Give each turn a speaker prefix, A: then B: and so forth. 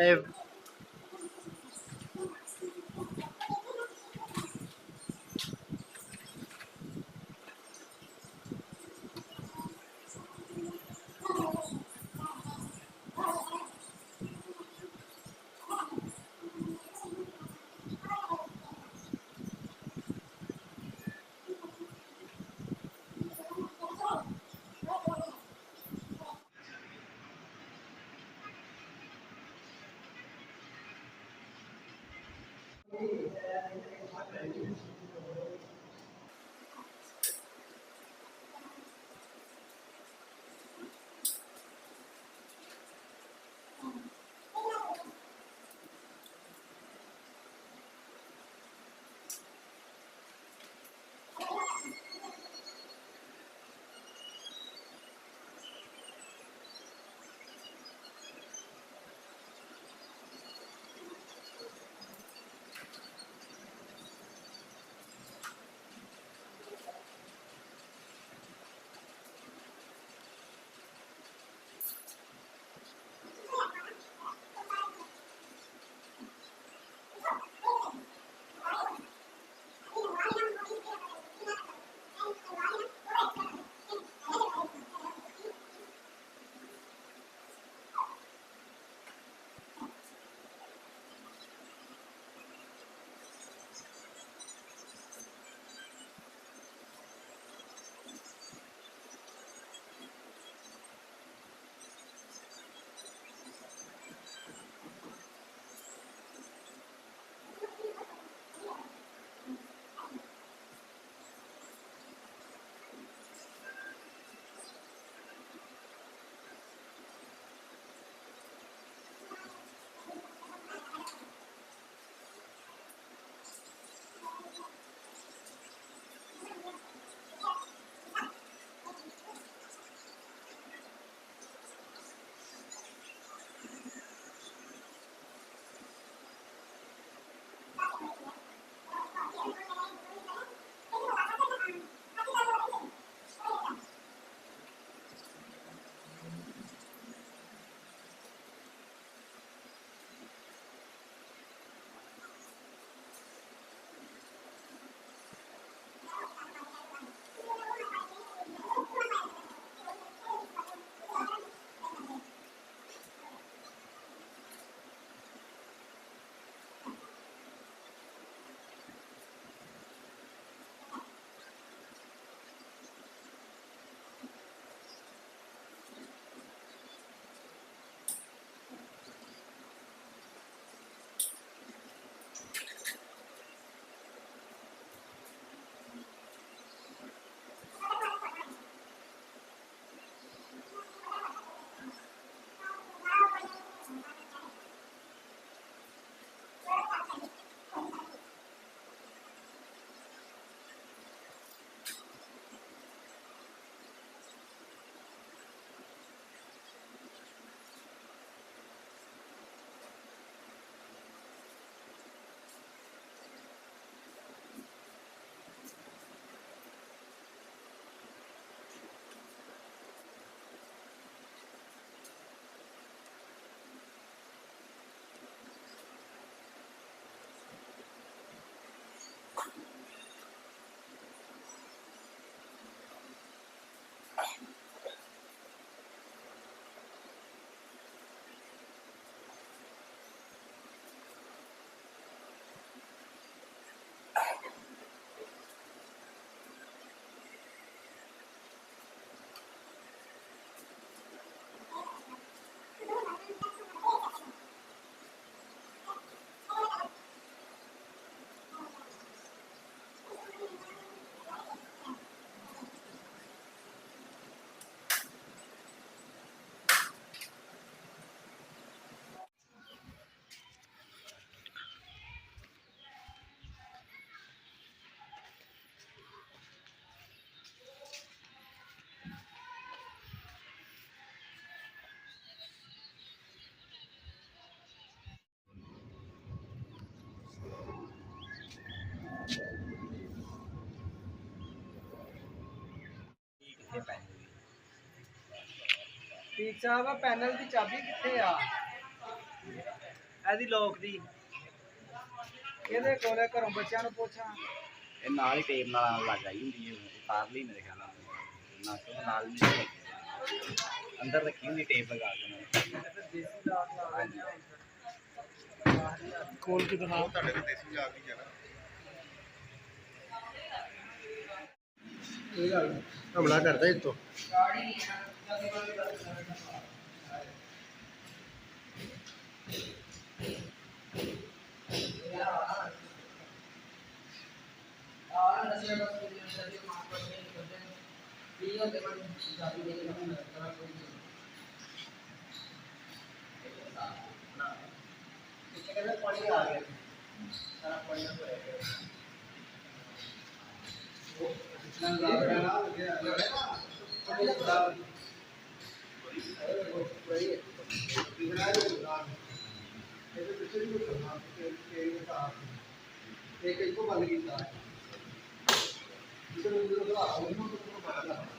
A: ਇਹ
B: पीर साहब पैनल की चाबी कितने आ
A: ਇਹਦੀ ਲੋਕ ਦੀ ਇਹਦੇ ਕੋਲੇ ਘਰੋਂ ਬੱਚਿਆਂ ਨੂੰ ਪੁੱਛਾਂ
B: ਇਹ ਨਾਲ ਹੀ ਟੇਪ ਨਾਲ ਲੱਗ ਆਈ ਹੁੰਦੀ ਹੈ ਉਤਾਰ ਲਈ ਮੇਰੇ ਖਿਆਲ ਨਾਲ ਨਾ ਤੋਂ ਨਾਲ ਨਹੀਂ ਅੰਦਰ ਰੱਖੀ ਹੁੰਦੀ ਟੇਪ ਲਗਾ ਕੇ
A: ਦੇਸੀ ਦਾਤ ਲਾ
B: ਹਾਂਜੀ
A: ਕੋਲ ਕਿਦਾਂ
C: ਤੁਹਾਡੇ ਕੋਲ ਦੇਸੀ ਜਾ ਵੀ ਜਾਣਾ ਇਹ ਗੱਲ ਹਮਲਾ ਕਰਦਾ ਇਤੋਂ
A: पानी आ गया सारा पानी तो है इतना लगा गया अभी खराब वही बिगड़ा जो दुकान ये तो पिछले भी करना के का एक एक को बंद किया इधर उधर तो आओ तो बंद